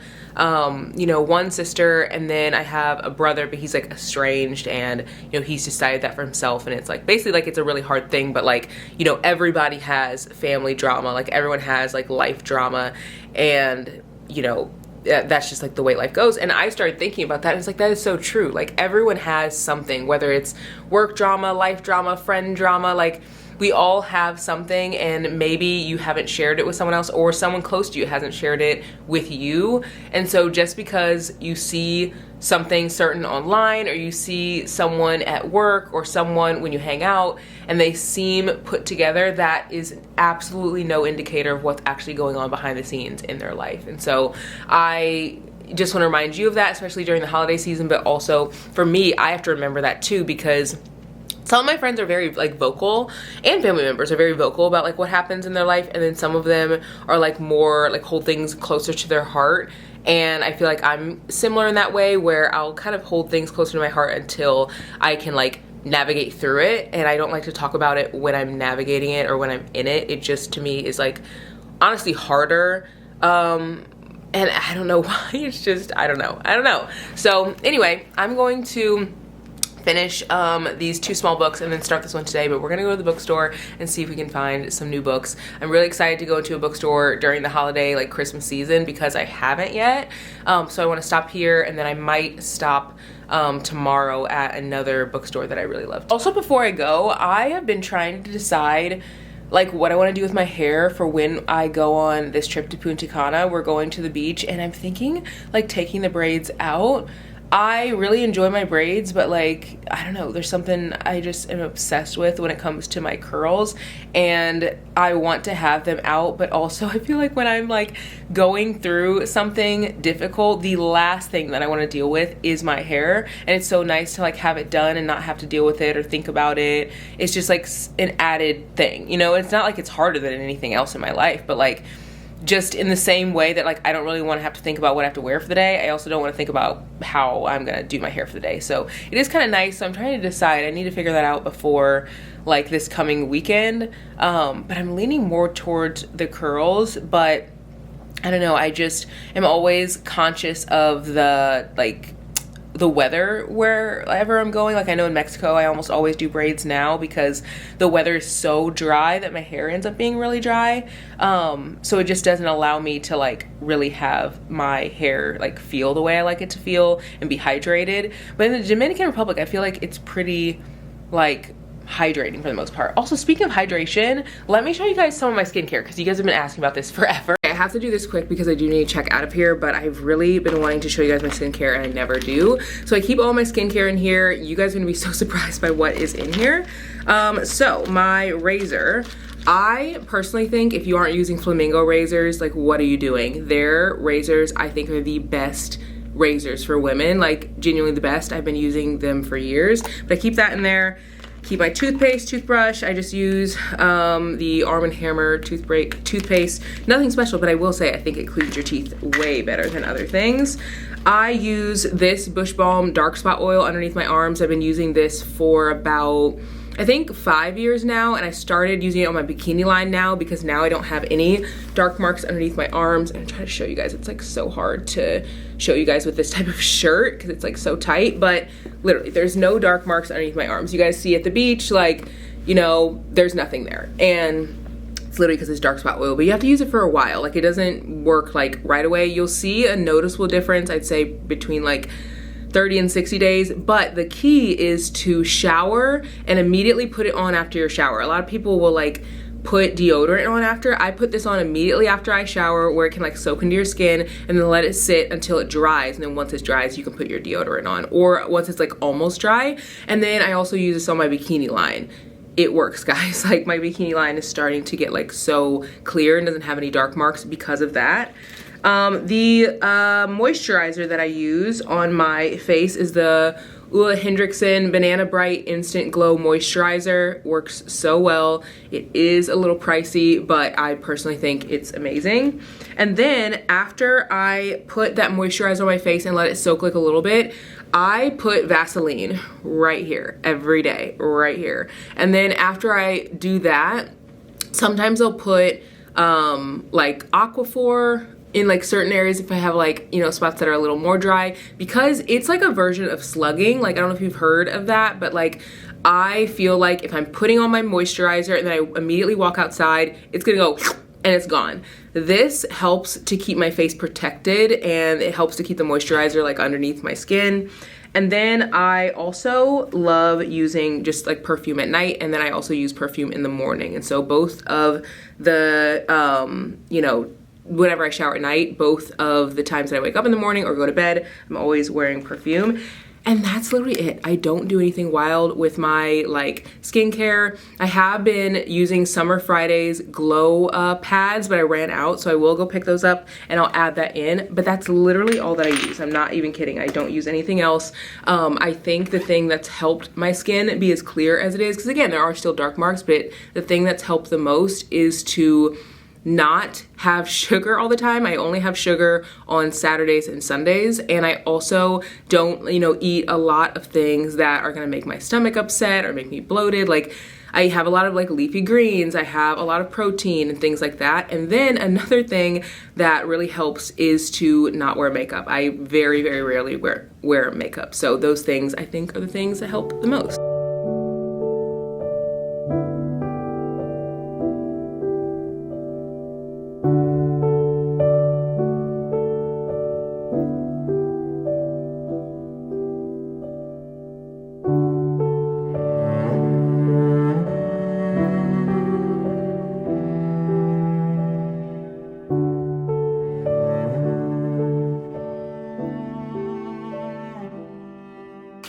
you know, one sister, and then I have a brother, but he's like estranged, and you know, he's decided that for himself. And it's like basically like it's a really hard thing, but like, you know, everybody has family drama, like everyone has like life drama, and you know, that's just like the way life goes. And I started thinking about that, and it's like, that is so true. Like, everyone has something, whether it's work drama, life drama, friend drama, like we all have something, and maybe you haven't shared it with someone else, or someone close to you hasn't shared it with you. And so just because you see something certain online, or you see someone at work, or someone when you hang out, and they seem put together, that is absolutely no indicator of what's actually going on behind the scenes in their life. And so I just want to remind you of that, especially during the holiday season, but also for me, I have to remember that too, because some of my friends are very like vocal, and family members are very vocal about like what happens in their life, and then some of them are like more like hold things closer to their heart. And I feel like I'm similar in that way, where I'll kind of hold things closer to my heart until I can like navigate through it. And I don't like to talk about it when I'm navigating it or when I'm in it. It just, to me, is like honestly harder. And I don't know why. It's just, I don't know. So anyway, I'm going to finish these 2 small books and then start this one today, but we're gonna go to the bookstore and see if we can find some new books. I'm really excited to go into a bookstore during the holiday, like Christmas season, because I haven't yet. So I want to stop here, and then I might stop tomorrow at another bookstore that I really love. Also, before I go, I have been trying to decide like what I want to do with my hair for when I go on this trip to Punta Cana. We're going to the beach, and I'm thinking like taking the braids out. I really enjoy my braids, but like, I don't know, there's something I just am obsessed with when it comes to my curls, and I want to have them out, but also I feel like when I'm like going through something difficult, the last thing that I want to deal with is my hair. And it's so nice to like have it done and not have to deal with it or think about it. It's just like an added thing, you know. It's not like it's harder than anything else in my life, but like, just in the same way that like I don't really want to have to think about what I have to wear for the day, I also don't want to think about how I'm gonna do my hair for the day. So it is kind of nice. So I'm trying to decide. I need to figure that out before like this coming weekend. But I'm leaning more towards the curls, but I don't know, I just am always conscious of the like the weather wherever I'm going. Like I know in Mexico I almost always do braids now because the weather is so dry that my hair ends up being really dry. So it just doesn't allow me to like really have my hair like feel the way I like it to feel and be hydrated. But in the Dominican Republic I feel like it's pretty like hydrating for the most part. Also, speaking of hydration, let me show you guys some of my skincare because you guys have been asking about this forever. I have to do this quick because I do need to check out of here, but I've really been wanting to show you guys my skincare and I never do. So I keep all my skincare in here. You guys are gonna be so surprised by what is in here. So my razor, I personally think if you aren't using Flamingo razors, like what are you doing? Their razors I think are the best razors for women, like genuinely the best. I've been using them for years, but I keep that in there. Keep my toothbrush. I just use the Arm & Hammer toothpaste. Nothing special, but I will say I think it cleans your teeth way better than other things. I use this Bush Balm Dark Spot Oil underneath my arms. I've been using this for about, I think 5 years now, and I started using it on my bikini line now because now I don't have any dark marks underneath my arms. And I'm trying to show you guys, it's like so hard to show you guys with this type of shirt because it's like so tight, but literally there's no dark marks underneath my arms. You guys see at the beach, like, you know, there's nothing there. And it's literally because it's dark spot oil, but you have to use it for a while. Like it doesn't work like right away. You'll see a noticeable difference, I'd say between like 30 and 60 days, but the key is to shower and immediately put it on after your shower. A lot of people will like put deodorant on after. I put this on immediately after I shower where it can like soak into your skin and then let it sit until it dries. And then once it dries, you can put your deodorant on, or once it's like almost dry. And then I also use this on my bikini line. It works, guys. Like my bikini line is starting to get like so clear and doesn't have any dark marks because of that. The moisturizer that I use on my face is the Ulla Hendrickson Banana Bright Instant Glow Moisturizer. Works so well. It is a little pricey, but I personally think it's amazing. And then after I put that moisturizer on my face and let it soak like a little bit, I put Vaseline right here every day, right here. And then after I do that, sometimes I'll put like Aquaphor in like certain areas if I have like, you know, spots that are a little more dry, because it's like a version of slugging. Like, I don't know if you've heard of that, but like I feel like if I'm putting on my moisturizer and then I immediately walk outside, it's gonna go and it's gone. This helps to keep my face protected and it helps to keep the moisturizer like underneath my skin. And then I also love using just like perfume at night, and then I also use perfume in the morning. And so both of the, you know, whenever I shower at night, both of the times that I wake up in the morning or go to bed, I'm always wearing perfume. And that's literally it. I don't do anything wild with my like skincare. I have been using Summer Friday's glow pads, but I ran out, so I will go pick those up and I'll add that in. But that's literally all that I use. I'm not even kidding. I don't use anything else. I think the thing that's helped my skin be as clear as it is, because again, there are still dark marks, but the thing that's helped the most is to not have sugar all the time. I only have sugar on Saturdays and Sundays, and I also don't, you know, eat a lot of things that are gonna make my stomach upset or make me bloated. Like, I have a lot of like leafy greens, I have a lot of protein and things like that. And then another thing that really helps is to not wear makeup. I very, very rarely wear makeup. So those things I think are the things that help the most.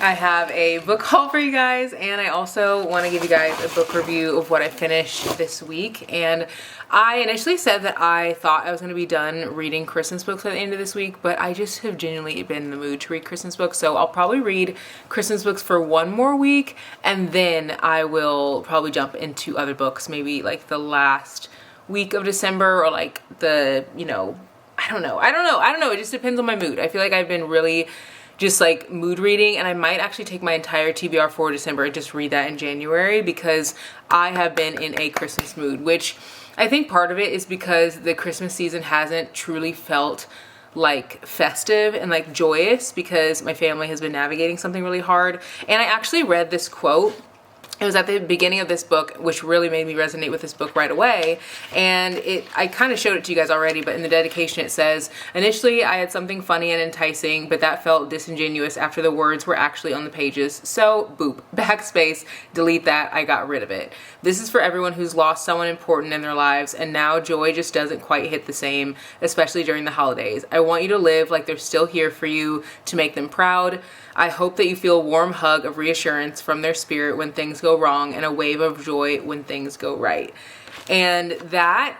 I have a book haul for you guys, and I also want to give you guys a book review of what I finished this week. And I initially said that I thought I was going to be done reading Christmas books at the end of this week, but I just have genuinely been in the mood to read Christmas books, so I'll probably read Christmas books for one more week, and then I will probably jump into other books, maybe like the last week of December or like the, you know, I don't know. It just depends on my mood. I feel like I've been really just like mood reading, and I might actually take my entire TBR for December and just read that in January because I have been in a Christmas mood, which I think part of it is because the Christmas season hasn't truly felt like festive and like joyous because my family has been navigating something really hard. And I actually read this quote. It was at the beginning of this book, which really made me resonate with this book right away. And I kind of showed it to you guys already, but in the dedication it says, "Initially I had something funny and enticing, but that felt disingenuous after the words were actually on the pages. So boop, backspace, delete that, I got rid of it. This is for everyone who's lost someone important in their lives, and now joy just doesn't quite hit the same, especially during the holidays. I want you to live like they're still here for you to make them proud. I hope that you feel a warm hug of reassurance from their spirit when things go wrong and a wave of joy when things go right." And that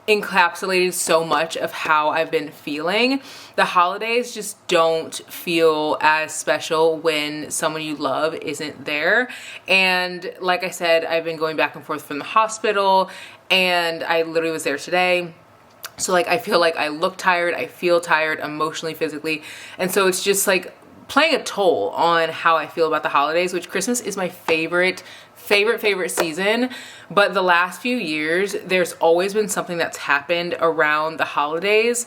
encapsulated so much of how I've been feeling. The holidays just don't feel as special when someone you love isn't there. And like I said, I've been going back and forth from the hospital, and I literally was there today. So like I feel like I look tired, I feel tired emotionally, physically. And so it's just like playing a toll on how I feel about the holidays, which Christmas is my favorite season. But the last few years, there's always been something that's happened around the holidays.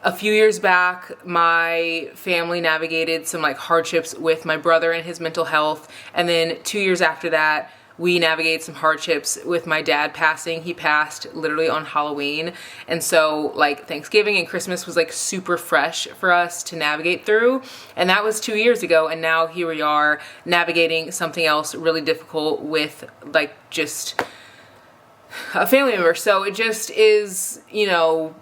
A few years back, my family navigated some like hardships with my brother and his mental health. And then 2 years after that, we navigated some hardships with my dad passing. He passed literally on Halloween. And so like Thanksgiving and Christmas was like super fresh for us to navigate through. And that was 2 years ago. And now here we are navigating something else really difficult with like just a family member. So it just is, you know,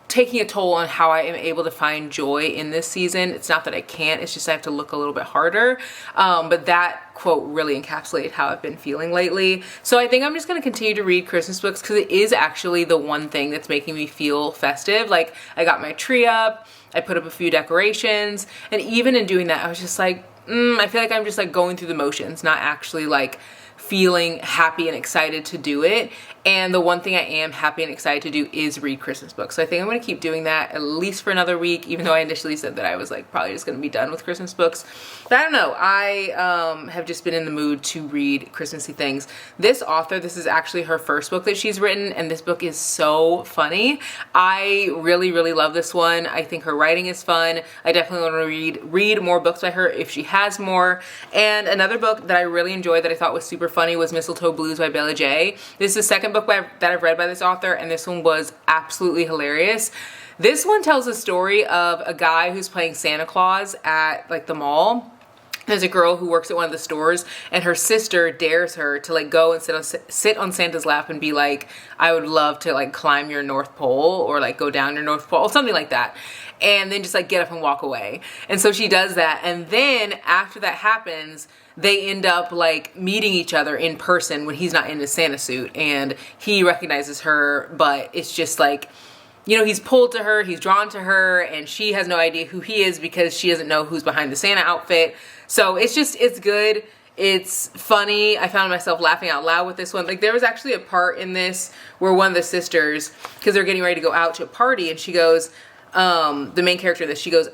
taking a toll on how I am able to find joy in this season. It's not that I can't, it's just I have to look a little bit harder. But that quote really encapsulated how I've been feeling lately. So I think I'm just going to continue to read Christmas books because it is actually the one thing that's making me feel festive. Like I got my tree up, I put up a few decorations, and even in doing that, I was just like, I feel like I'm just like going through the motions, not actually like feeling happy and excited to do it. And the one thing I am happy and excited to do is read Christmas books. So I think I'm going to keep doing that at least for another week, even though I initially said that I was like probably just going to be done with Christmas books. But I don't know. I have just been in the mood to read Christmassy things. This author, this is actually her first book that she's written, and this book is so funny. I really, really love this one. I think her writing is fun. I definitely want to read more books by her if she has more. And another book that I really enjoyed that I thought was super funny was Mistletoe Blues by Bella J. This is the second book that I've read by this author, and this one was absolutely hilarious. This one tells a story of a guy who's playing Santa Claus at like the mall. There's a girl who works at one of the stores, and her sister dares her to like go and sit on Santa's lap and be like, "I would love to like climb your North Pole," or like go down your North Pole, something like that. And then just like get up and walk away. And so she does that. And then after that happens, they end up like meeting each other in person when he's not in his Santa suit, and he recognizes her, but it's just like, you know, he's pulled to her, he's drawn to her, and she has no idea who he is because she doesn't know who's behind the Santa outfit. So it's good. It's funny. I found myself laughing out loud with this one. Like there was actually a part in this where one of the sisters, because they're getting ready to go out to a party, and she goes, the main character of this, she goes,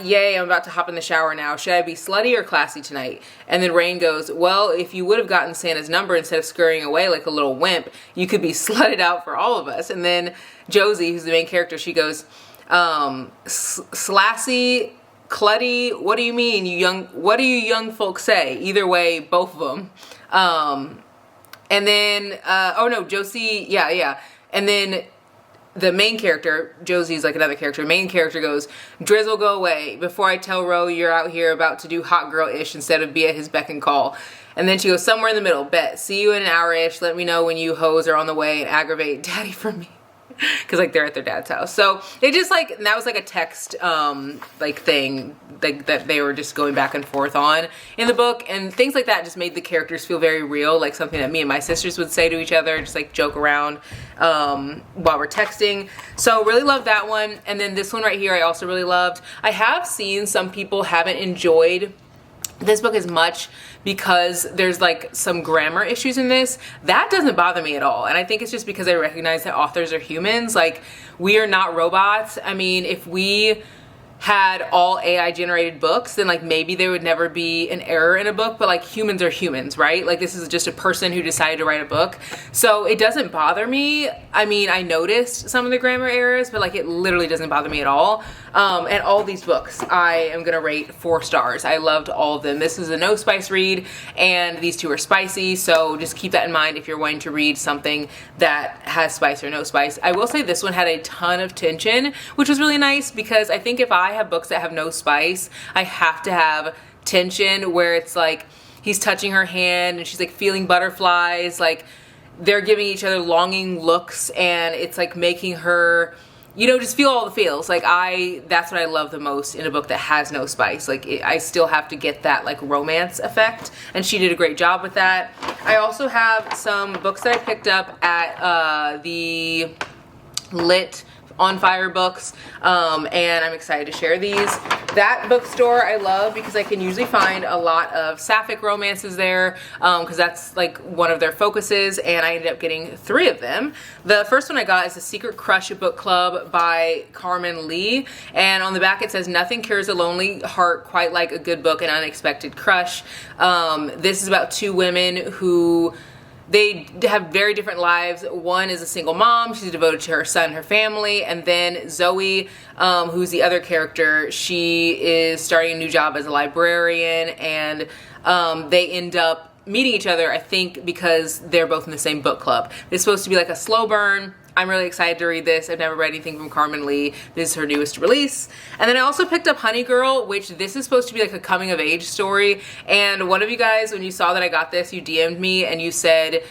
"Yay, I'm about to hop in the shower now. Should I be slutty or classy tonight?" And then Rain goes, "Well, if you would have gotten Santa's number instead of scurrying away like a little wimp, you could be slutted out for all of us." And then Josie, who's the main character, she goes, "Slassy, clutty, what do you mean, what do you young folks say? Either way, both of them." And then, oh no, Josie, yeah. And then the main character, Josie's like another character, main character goes, "Drizzle, go away before I tell Ro you're out here about to do hot girl-ish instead of be at his beck and call." And then she goes, "Somewhere in the middle, bet. See you in an hour-ish. Let me know when you hoes are on the way and aggravate daddy for me." Because like they're at their dad's house. So they just like, that was like a text like thing like that they were just going back and forth on in the book, and things like that just made the characters feel very real, like something that me and my sisters would say to each other, just like joke around while we're texting. So really loved that one. And then this one right here I also really loved. I have seen some people haven't enjoyed this book is much because there's like some grammar issues in this. That doesn't bother me at all. And I think it's just because I recognize that authors are humans. Like, we are not robots. I mean, if we had all AI generated books, then like maybe there would never be an error in a book, but like humans are humans, right? Like, this is just a person who decided to write a book. So it doesn't bother me. I mean, I noticed some of the grammar errors, but like it literally doesn't bother me at all. And all these books I am gonna rate 4 stars. I loved all of them. This is a no spice read, and these 2 are spicy, so just keep that in mind if you're wanting to read something that has spice or no spice. I will say this one had a ton of tension, which was really nice, because I think if I have books that have no spice, I have to have tension where it's like he's touching her hand and she's like feeling butterflies, like they're giving each other longing looks, and it's like making her, you know, just feel all the feels. Like, that's what I love the most in a book that has no spice. Like, I still have to get that like romance effect, and she did a great job with that. I also have some books that I picked up at the Lit On Fire books, and I'm excited to share these. That bookstore I love because I can usually find a lot of sapphic romances there, because that's like one of their focuses, and I ended up getting 3 of them. The first one I got is The Secret Crush Book Club by Carmen Lee, and on the back it says, "Nothing cures a lonely heart quite like a good book, An Unexpected Crush." This is about 2 women who, they have very different lives. One is a single mom. She's devoted to her son, her family. And then Zoe, who's the other character, she is starting a new job as a librarian, and they end up meeting each other, I think, because they're both in the same book club. It's supposed to be like a slow burn. I'm really excited to read this. I've never read anything from Carmen Lee. This is her newest release. And then I also picked up Honey Girl, which this is supposed to be like a coming of age story. And one of you guys, when you saw that I got this, you DM'd me and you said,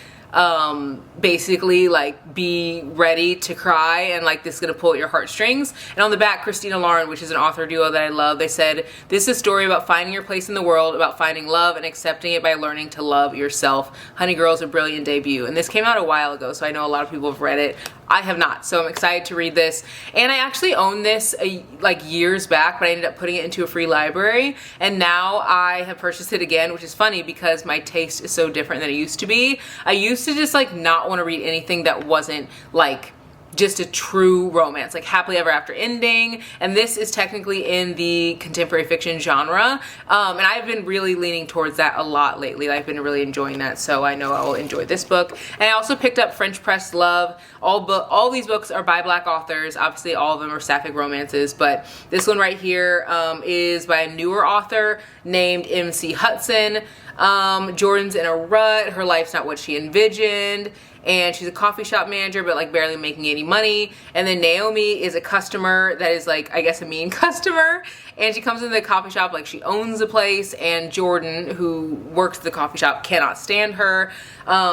basically like, be ready to cry, and like this is gonna pull at your heartstrings. And on the back, Christina Lauren, which is an author duo that I love, they said, "This is a story about finding your place in the world, about finding love and accepting it by learning to love yourself. Honey Girl is a brilliant debut." And this came out a while ago, so I know a lot of people have read it. I have not, so I'm excited to read this. And I actually owned this like years back, but I ended up putting it into a free library, and now I have purchased it again, which is funny because my taste is so different than it used to be. I used to just like not want to read anything that wasn't like just a true romance, like happily ever after ending, and this is technically in the contemporary fiction genre, and I've been really leaning towards that a lot lately. I've been really enjoying that, so I know I will enjoy this book. And I also picked up French Press Love. All these books are by Black authors. Obviously all of them are sapphic romances, but this one right here is by a newer author named MC Hudson. Jordan's in a rut. Her life's not what she envisioned, and she's a coffee shop manager, but like barely making any money. And then Naomi is a customer that is like, I guess, a mean customer, and she comes into the coffee shop like she owns the place, and Jordan, who works at the coffee shop, cannot stand her.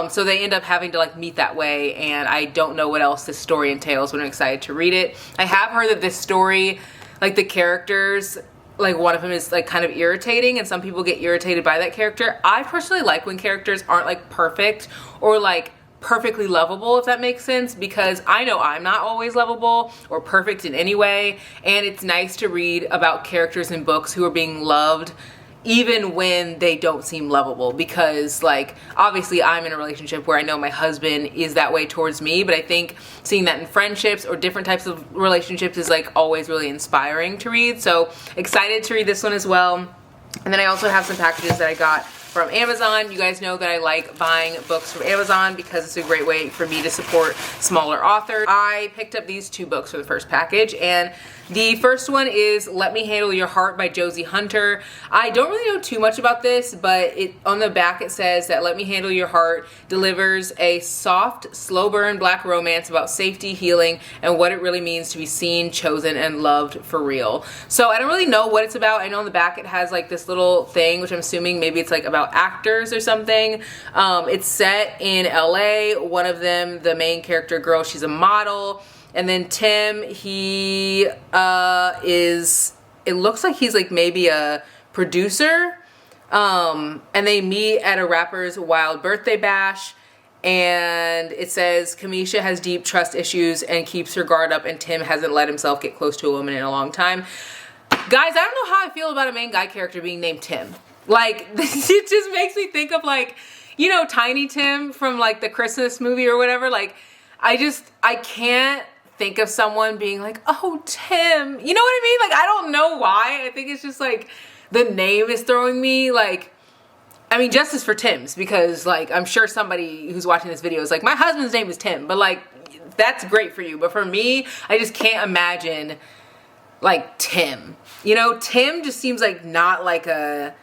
So they end up having to like meet that way, and I don't know what else this story entails, but I'm excited to read it. I have heard that this story, like the characters, like one of them is like kind of irritating, and some people get irritated by that character. I personally like when characters aren't like perfect or like perfectly lovable, if that makes sense, because I know I'm not always lovable or perfect in any way, and it's nice to read about characters in books who are being loved even when they don't seem lovable, because like obviously I'm in a relationship where I know my husband is that way towards me, but I think seeing that in friendships or different types of relationships is like always really inspiring to read. So excited to read this one as well. And then I also have some packages that I got from Amazon. You guys know that I like buying books from Amazon because it's a great way for me to support smaller authors. I picked up these 2 books for the first package, and the first one is Let Me Handle Your Heart by Josie Hunter. I don't really know too much about this, but on the back it says that Let Me Handle Your Heart delivers a soft, slow burn Black romance about safety, healing, and what it really means to be seen, chosen, and loved for real. So I don't really know what it's about. I know on the back it has like this little thing, which I'm assuming maybe it's like about actors or something. It's set in LA. One of them, the main character girl, she's a model. And then Tim, he it looks like he's like maybe a producer. And they meet at a rapper's wild birthday bash. And it says Kamisha has deep trust issues and keeps her guard up, and Tim hasn't let himself get close to a woman in a long time. Guys, I don't know how I feel about a main guy character being named Tim. Like, it just makes me think of like, you know, Tiny Tim from like the Christmas movie or whatever. Like, I can't think of someone being like, oh, Tim. You know what I mean? Like, I don't know why. I think it's just like the name is throwing me. Like, I mean, justice for Tims, because like I'm sure somebody who's watching this video is like, my husband's name is Tim, but like that's great for you. But for me, I just can't imagine like Tim. You know, Tim just seems like not like a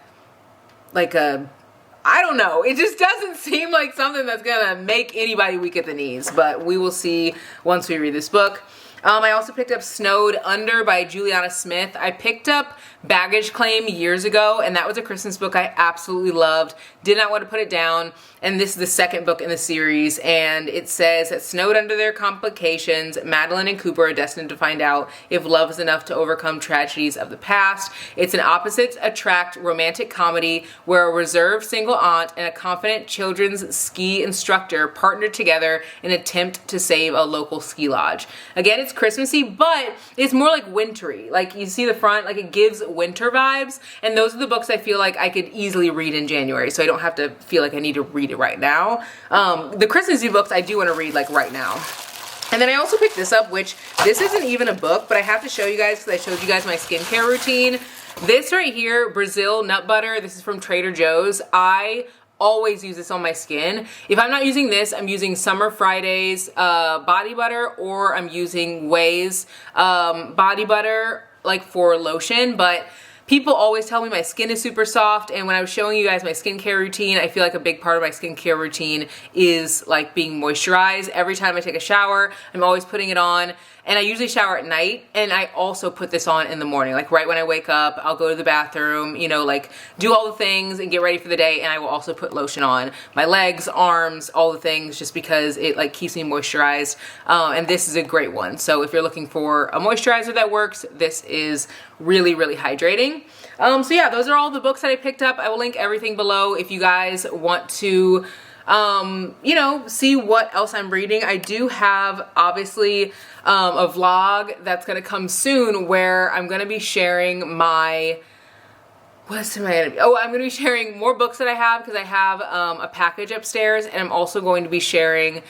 I don't know. It just doesn't seem like something that's gonna make anybody weak at the knees, but we will see once we read this book. I also picked up Snowed Under by Juliana Smith. I picked up Baggage Claim years ago, and that was a Christmas book I absolutely loved. Did not want to put it down, and this is the second book in the series, and it says that snowed under their complications, Madeline and Cooper are destined to find out if love is enough to overcome tragedies of the past. It's an opposites attract romantic comedy where a reserved single aunt and a confident children's ski instructor partner together in an attempt to save a local ski lodge. Again, it's Christmassy, but it's more like wintry. Like, you see the front, like it gives winter vibes, and those are the books I feel like I could easily read in January, so I don't have to feel like I need to read it right now. The Christmassy books I do want to read like right now. And then I also picked this up, which this isn't even a book, but I have to show you guys because I showed you guys my skincare routine. This right here, Brazil Nut Butter, this is from Trader Joe's. I always use this on my skin. If I'm not using this, I'm using Summer Fridays body butter, or I'm using Way's body butter like for lotion. But people always tell me my skin is super soft, and when I was showing you guys my skincare routine, I feel like a big part of my skincare routine is like being moisturized. Every time I take a shower, I'm always putting it on, and I usually shower at night, and I also put this on in the morning. Like right when I wake up, I'll go to the bathroom, you know, like do all the things and get ready for the day, and I will also put lotion on my legs, arms, all the things, just because it like keeps me moisturized, and this is a great one. So if you're looking for a moisturizer that works, this is really, really hydrating. So yeah, those are all the books that I picked up. I will link everything below if you guys want to you know, see what else I'm reading. I do have obviously a vlog that's gonna come soon where I'm gonna be sharing my, I'm gonna be sharing more books that I have, because I have a package upstairs, and I'm also going to be sharing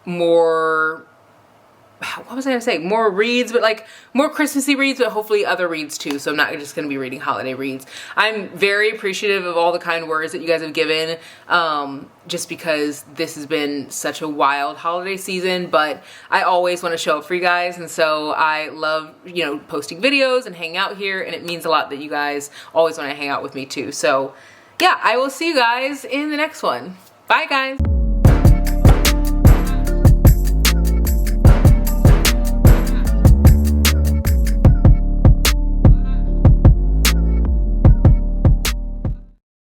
more, what was I gonna say? More reads, but like more Christmassy reads, but hopefully other reads too. So I'm not just gonna be reading holiday reads. I'm very appreciative of all the kind words that you guys have given, just because this has been such a wild holiday season, but I always want to show up for you guys, and so I love, you know, posting videos and hanging out here, and it means a lot that you guys always want to hang out with me too. So yeah, I will see you guys in the next one. Bye guys.